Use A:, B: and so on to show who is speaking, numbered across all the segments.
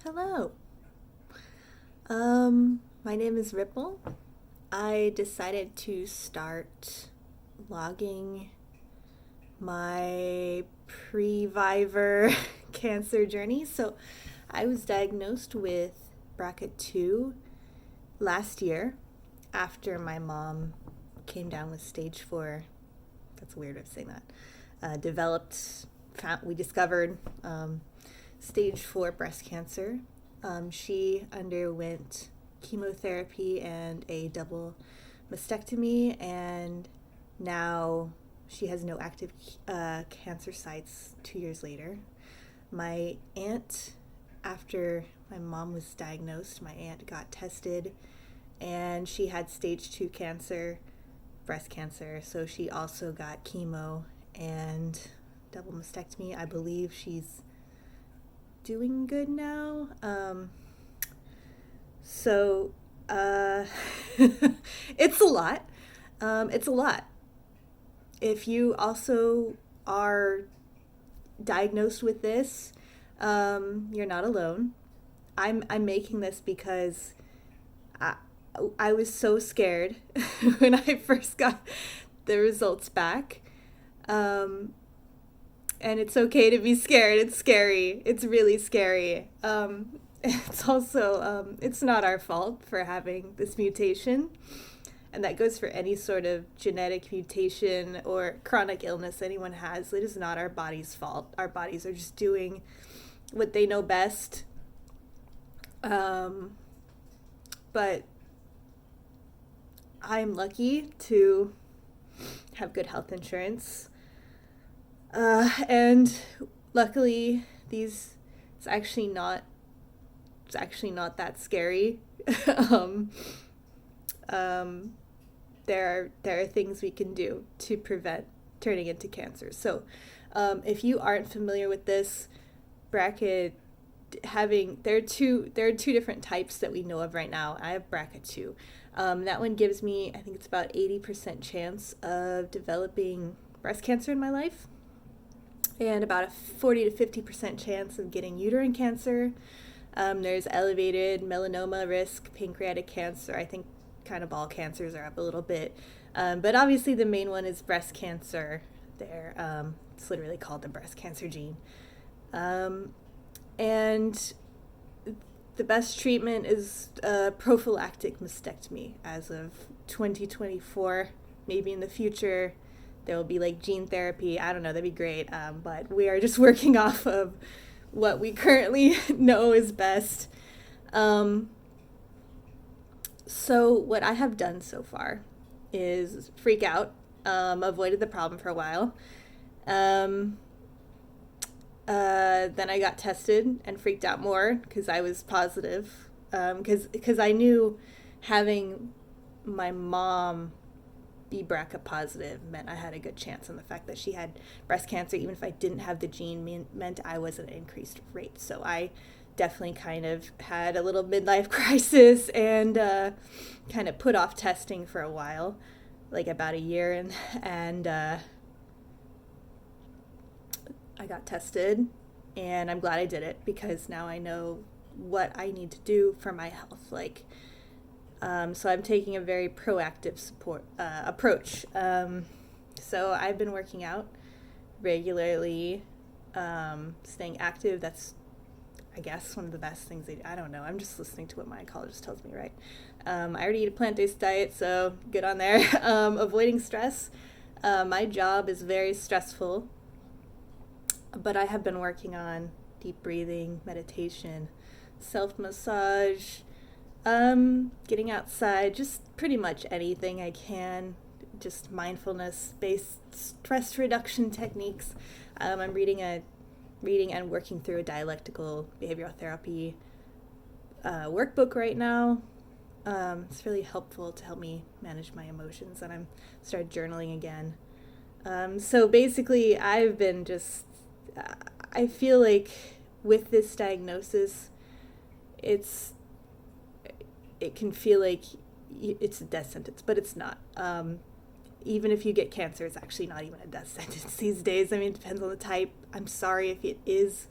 A: Hello. My name is Ripple. I decided to start logging my previvor cancer journey. So I was diagnosed with BRACA 2 last year after my mom came down with stage 4. That's a weird way of saying that. We discovered stage 4 breast cancer. She underwent chemotherapy and a double mastectomy, and now she has no active cancer sites 2 years later. My aunt, after my mom was diagnosed, my aunt got tested and she had stage 2 cancer, breast cancer, so she also got chemo and double mastectomy. I believe she's doing good now. So it's a lot. It's a lot. If you also are diagnosed with this, you're not alone. I'm making this because I was so scared when I first got the results back. And it's okay to be scared. It's scary. It's really scary. It's also, it's not our fault for having this mutation. And that goes for any sort of genetic mutation or chronic illness anyone has. It is not our body's fault. Our bodies are just doing what they know best. But I'm lucky to have good health insurance. And luckily, it's actually not that scary. There are things we can do to prevent turning into cancer. So, if you aren't familiar with this, BRCA there are two different types that we know of right now. I have BRCA 2. That one gives me, I think it's about 80% chance of developing breast cancer in my life, and about a 40 to 50% chance of getting uterine cancer. There's elevated melanoma risk, pancreatic cancer. I think kind of all cancers are up a little bit. But obviously the main one is breast cancer there. It's literally called the breast cancer gene. And the best treatment is prophylactic mastectomy as of 2024. Maybe in the future there will be like gene therapy. I don't know, that'd be great. But we are just working off of what we currently know is best. So what I have done so far is freak out, avoided the problem for a while. Then I got tested and freaked out more because I was positive. Because I knew having my mom be BRCA positive meant I had a good chance, and the fact that she had breast cancer, even if I didn't have the gene, meant I was at an increased rate. So I definitely kind of had a little midlife crisis and kind of put off testing for a while, like about a year, and I got tested, and I'm glad I did it because now I know what I need to do for my health. So I'm taking a very proactive approach. So I've been working out regularly, staying active. That's, I guess, one of the best things I don't know. I'm just listening to what my oncologist tells me, right? I already eat a plant-based diet, so good on there. Avoiding stress. My job is very stressful, but I have been working on deep breathing, meditation, self-massage, getting outside, just pretty much anything I can, just mindfulness-based stress reduction techniques. I'm reading and working through a dialectical behavioral therapy workbook right now. It's really helpful to help me manage my emotions, and I'm started journaling again. So basically, I've been I feel like with this diagnosis, it can feel like it's a death sentence, but it's not. Even if you get cancer, it's actually not even a death sentence these days. I mean, it depends on the type. I'm sorry if it is,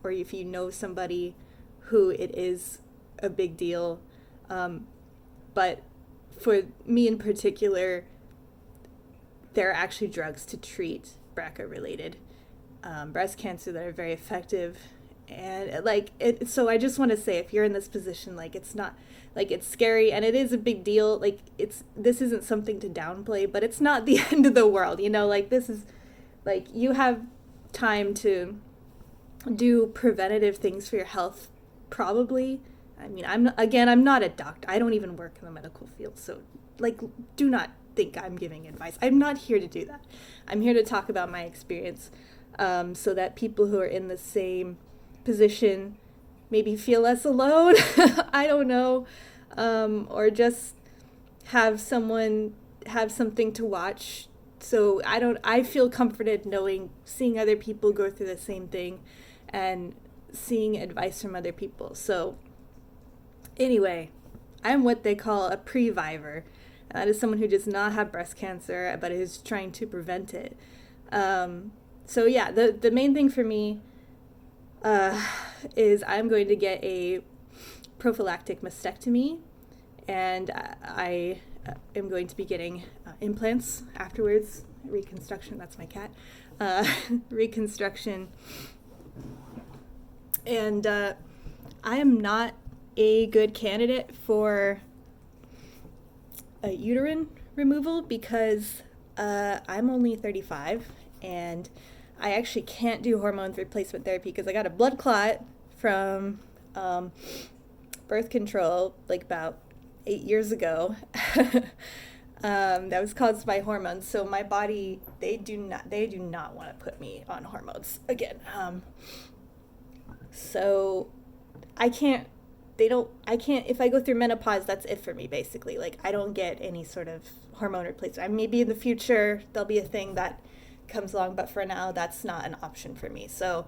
A: or if you know somebody who it is a big deal. But for me in particular, there are actually drugs to treat BRCA-related breast cancer that are very effective. And so I just want to say, if you're in this position, it's not, it's scary and it is a big deal. This isn't something to downplay, but it's not the end of the world. This is, you have time to do preventative things for your health, probably. I mean, I'm not a doctor. I don't even work in the medical field. So, do not think I'm giving advice. I'm not here to do that. I'm here to talk about my experience, so that people who are in the same position maybe feel less alone. I don't know. Or just have something to watch. So I feel comforted seeing other people go through the same thing and seeing advice from other people. So anyway, I'm what they call a previvor. That is someone who does not have breast cancer, but is trying to prevent it. So yeah, the main thing for me is I'm going to get a prophylactic mastectomy, and I am going to be getting implants afterwards. Reconstruction, that's my cat. Reconstruction. And I am not a good candidate for a uterine removal because I'm only 35 and I actually can't do hormone replacement therapy because I got a blood clot from birth control about 8 years ago. That was caused by hormones. So my body, they do not want to put me on hormones again. So I can't, if I go through menopause, that's it for me, basically. I don't get any sort of hormone replacement. Maybe in the future, there'll be a thing that comes along, but for now, that's not an option for me. So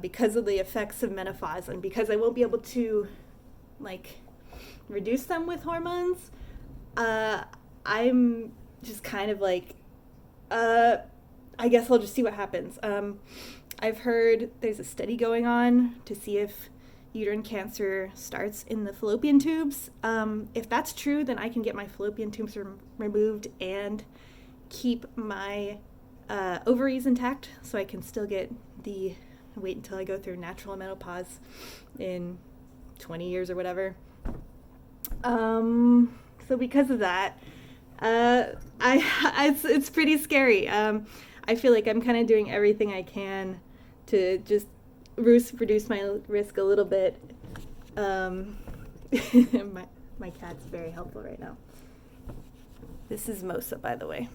A: because of the effects of menopause and because I won't be able to, reduce them with hormones, I'm just kind of I guess I'll just see what happens. I've heard there's a study going on to see if uterine cancer starts in the fallopian tubes. If that's true, then I can get my fallopian tubes removed and keep my ovaries intact, so I can still get wait until I go through natural menopause in 20 years or whatever. So because of that, it's pretty scary. I feel like I'm kind of doing everything I can to just reduce my risk a little bit. My cat's very helpful right now. This is Mosa, by the way.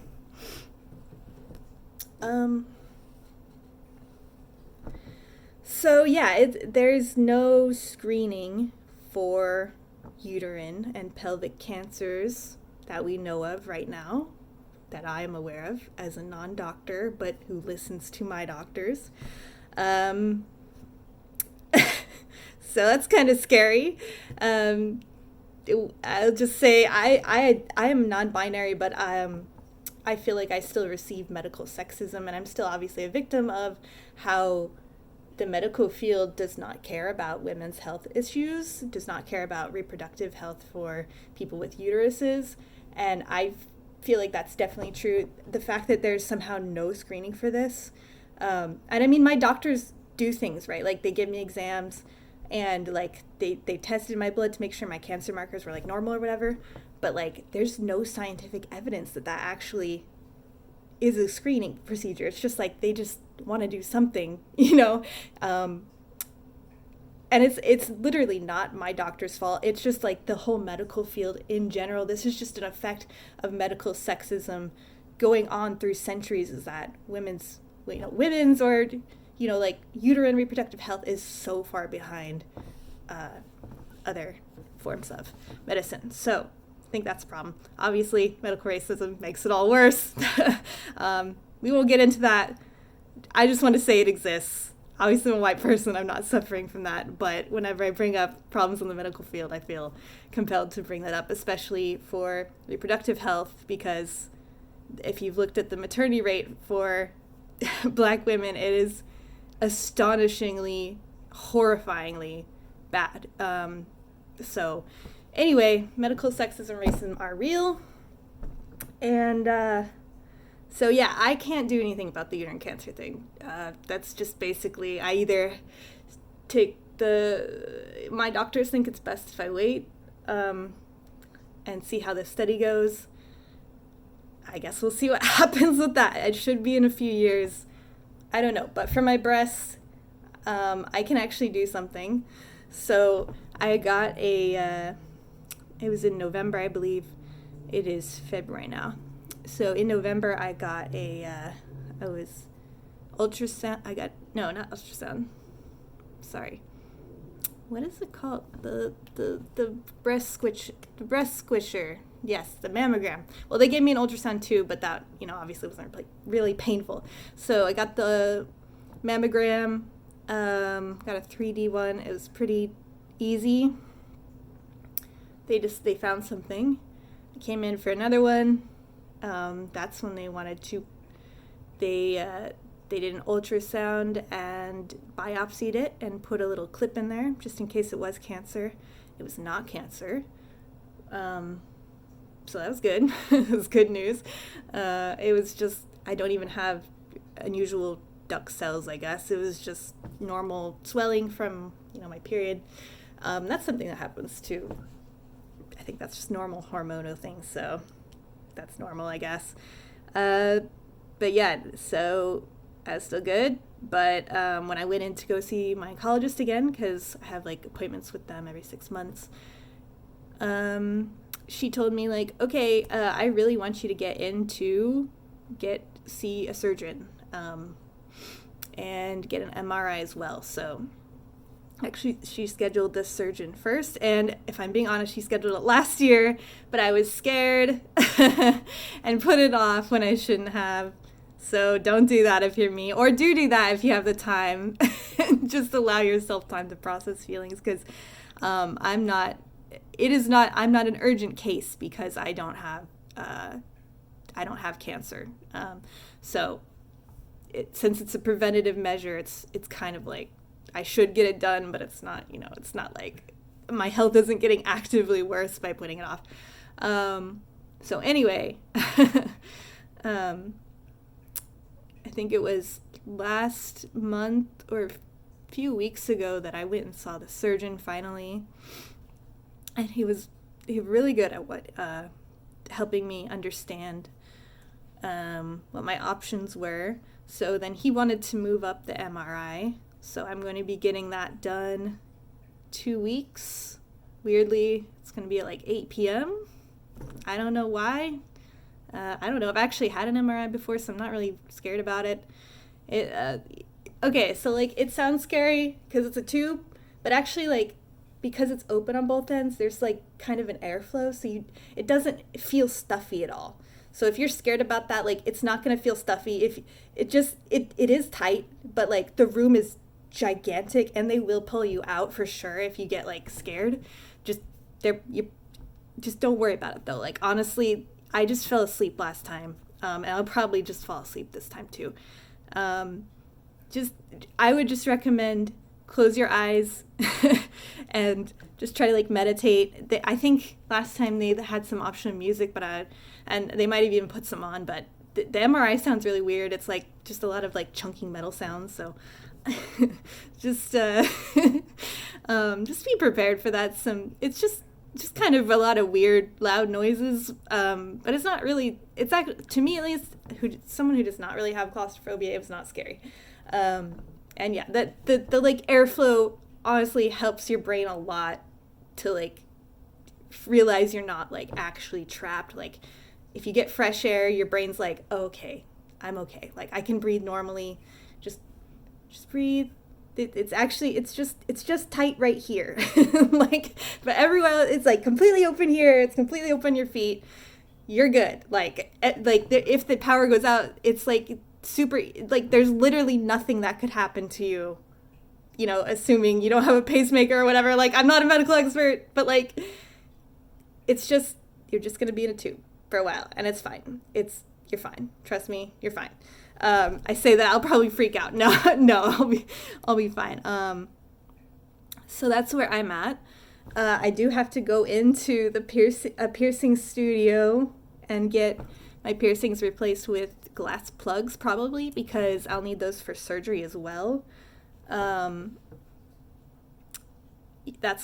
A: So yeah, there's no screening for uterine and pelvic cancers that we know of right now, that I am aware of as a non-doctor, but who listens to my doctors. So that's kind of scary. I'll just say I am non-binary, but I feel like I still receive medical sexism, and I'm still obviously a victim of how the medical field does not care about women's health issues, does not care about reproductive health for people with uteruses, and I feel like that's definitely true. The fact that there's somehow no screening for this, and I mean, my doctors do things, right? They give me exams, and they tested my blood to make sure my cancer markers were normal or whatever, but there's no scientific evidence that actually is a screening procedure. It's just they just want to do something, and it's literally not my doctor's fault. It's just the whole medical field in general. This is just an effect of medical sexism going on through centuries, is that women's or uterine reproductive health is so far behind other forms of medicine. So I think that's a problem. Obviously, medical racism makes it all worse. We won't get into that. I just want to say it exists. Obviously, I'm a white person. I'm not suffering from that. But whenever I bring up problems in the medical field, I feel compelled to bring that up, especially for reproductive health, because if you've looked at the maternity rate for Black women, it is astonishingly, horrifyingly bad. So anyway, medical sexism, racism are real. And so yeah, I can't do anything about the uterine cancer thing. That's just basically, I either take my doctors think it's best if I wait and see how the study goes. I guess we'll see what happens with that. It should be in a few years. I don't know. But for my breasts, I can actually do something. So I got it was in November, I believe. It is February now. So in November, I got ultrasound. Not ultrasound. Sorry. What is it called? The breast squisher. Yes, the mammogram. Well, they gave me an ultrasound too, but that, obviously wasn't like really painful. So I got the mammogram, got a 3D one. It was pretty easy. They found something. I came in for another one. That's when they wanted to, they did an ultrasound and biopsied it and put a little clip in there just in case it was cancer. It was not cancer. So that was good. It was good news. It was just, I don't even have unusual duct cells, I guess. It was just normal swelling from, my period. That's something that happens too. I think that's just normal hormonal things, so that's normal, I guess. But yeah, so I was still good. But when I went in to go see my oncologist again, because I have like appointments with them every 6 months, she told me like, okay, I really want you to see a surgeon and get an MRI as well. So actually, she scheduled this surgeon first, and if I'm being honest, she scheduled it last year, but I was scared and put it off when I shouldn't have. So don't do that if you're me, or do that if you have the time. Just allow yourself time to process feelings, because I'm not an urgent case because I don't have cancer. So since it's a preventative measure, it's kind of like I should get it done, but it's not, it's not like my health isn't getting actively worse by putting it off. So anyway, I think it was last month or a few weeks ago that I went and saw the surgeon finally. And he was really good at helping me understand what my options were. So then he wanted to move up the MRI. So I'm going to be getting that done 2 weeks. Weirdly, it's going to be at like 8 p.m. I don't know why. I don't know. I've actually had an MRI before, so I'm not really scared about it. Okay, so like it sounds scary because it's a tube, but actually like because it's open on both ends, there's like kind of an airflow, so it doesn't feel stuffy at all. So if you're scared about that, like it's not going to feel stuffy. If it is tight, but like the room is gigantic and they will pull you out for sure if you get like scared. Just don't worry about it though. Like honestly, I just fell asleep last time, and I'll probably just fall asleep this time too. I would just recommend close your eyes and just try to like meditate. I think last time they had some optional music, and they might have even put some on, but the MRI sounds really weird. It's like just a lot of like chunking metal sounds. So just be prepared for that. It's just kind of a lot of weird, loud noises, but it's not really, it's actually, to me at least, someone who does not really have claustrophobia, it's not scary. And yeah, the like airflow honestly helps your brain a lot to like realize you're not like actually trapped. Like if you get fresh air, your brain's like, oh, okay, I'm okay. Like I can breathe normally, just breathe. It's just tight right here. Like, but everywhere it's like completely open here. It's completely open your feet. You're good. Like if the power goes out, it's like super, like there's literally nothing that could happen to you, assuming you don't have a pacemaker or whatever. Like I'm not a medical expert, but like, it's just, you're just going to be in a tube for a while and it's fine. You're fine. Trust me, you're fine. I say that I'll probably freak out. No, I'll be fine. So that's where I'm at. I do have to go into the piercing studio and get my piercings replaced with glass plugs, probably, because I'll need those for surgery as well. That's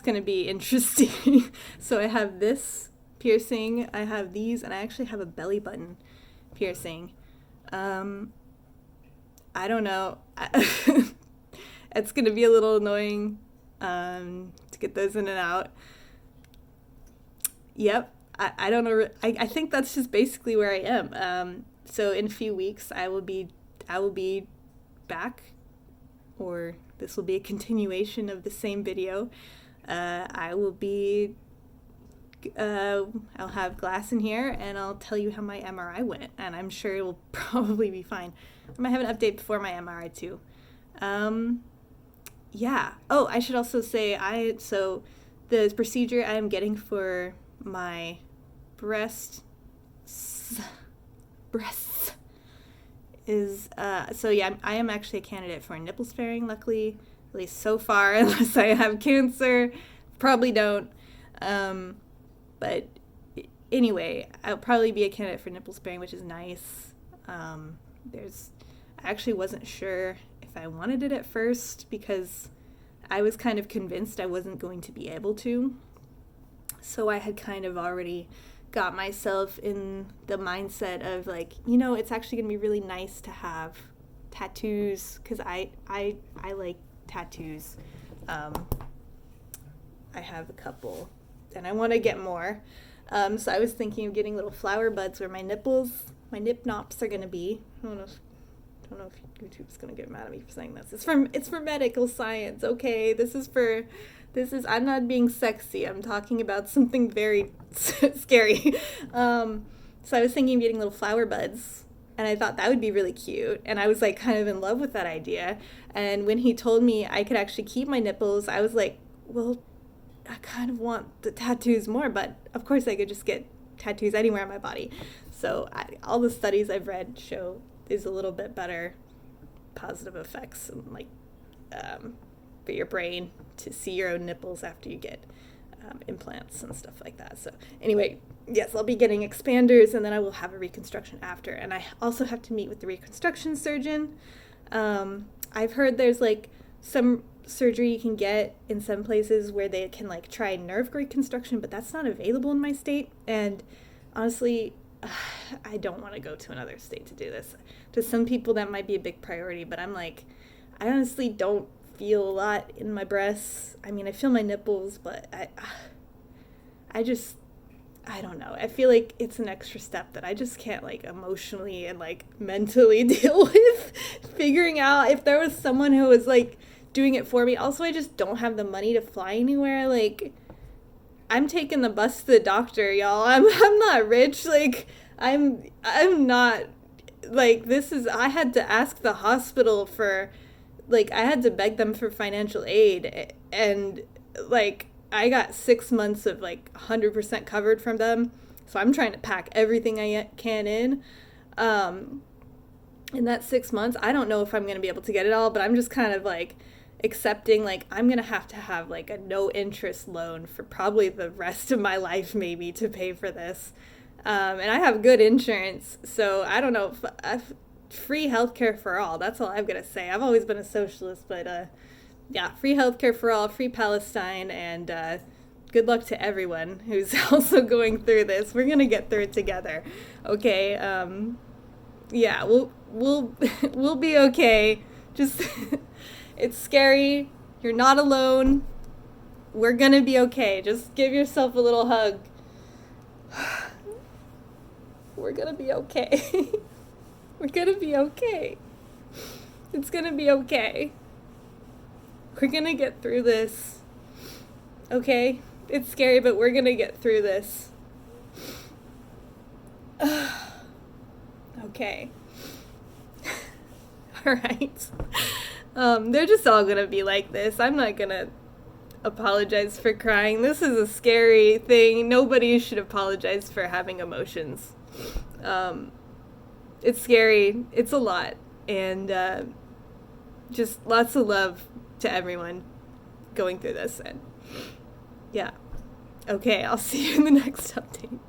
A: going to be interesting. So I have this piercing, I have these, and I actually have a belly button piercing. I don't know. It's going to be a little annoying to get those in and out. Yep. I don't know. I think that's just basically where I am. So in a few weeks, I will be back, or this will be a continuation of the same video. I will be, I'll have glass in here, and I'll tell you how my MRI went, and I'm sure it will probably be fine. I might have an update before my MRI too. Yeah. Oh, I should also say, so the procedure I am getting for my breasts is, so yeah, I am actually a candidate for nipple sparing, luckily, at least so far, unless I have cancer. Probably don't. But anyway, I'll probably be a candidate for nipple sparing, which is nice. I actually wasn't sure if I wanted it at first, because I was kind of convinced I wasn't going to be able to. So I had kind of already got myself in the mindset of like, it's actually going to be really nice to have tattoos, because I like tattoos. I have a couple, and I want to get more. So I was thinking of getting little flower buds where my nip nops are going to be. I don't know if YouTube's going to get mad at me for saying this. It's for medical science, okay? I'm not being sexy. I'm talking about something very scary. So I was thinking of getting little flower buds, and I thought that would be really cute. And I was like kind of in love with that idea. And when he told me I could actually keep my nipples, I was like, well, I kind of want the tattoos more, but of course I could just get tattoos anywhere on my body. So all the studies I've read show there's a little bit better positive effects, like for your brain to see your own nipples after you get implants and stuff like that. So anyway, yes, I'll be getting expanders, and then I will have a reconstruction after. And I also have to meet with the reconstruction surgeon. I've heard there's like some surgery you can get in some places where they can like try nerve reconstruction, but that's not available in my state. And honestly, I don't want to go to another state to do this. To some people that might be a big priority, but I'm like, I honestly don't feel a lot in my breasts. I mean, I feel my nipples, but I don't know. I feel like it's an extra step that I just can't like emotionally and like mentally deal with figuring out. If there was someone who was like doing it for me. Also, I just don't have the money to fly anywhere. Like, I'm taking the bus to the doctor, y'all. I'm not rich. Like, I'm not, like, I had to ask the hospital for, like, I had to beg them for financial aid, and like, I got 6 months of like 100% covered from them. So I'm trying to pack everything I can in that 6 months. I don't know if I'm going to be able to get it all, but I'm just kind of like accepting, like, I'm going to have like a no interest loan for probably the rest of my life, maybe, to pay for this. And I have good insurance, so I don't know if free healthcare for all. That's all I've got to say. I've always been a socialist, but yeah, free healthcare for all, free Palestine, and good luck to everyone who's also going through this. We're gonna get through it together, okay? Yeah, we'll be okay. Just it's scary. You're not alone. We're gonna be okay. Just give yourself a little hug. We're gonna be okay. We're gonna be okay. It's gonna be okay. We're gonna get through this. Okay? It's scary, but we're gonna get through this. Okay. Alright. They're just all gonna be like this. I'm not gonna apologize for crying. This is a scary thing. Nobody should apologize for having emotions. It's scary. It's a lot. And just lots of love to everyone. going through this. And yeah. Okay, I'll see you in the next update.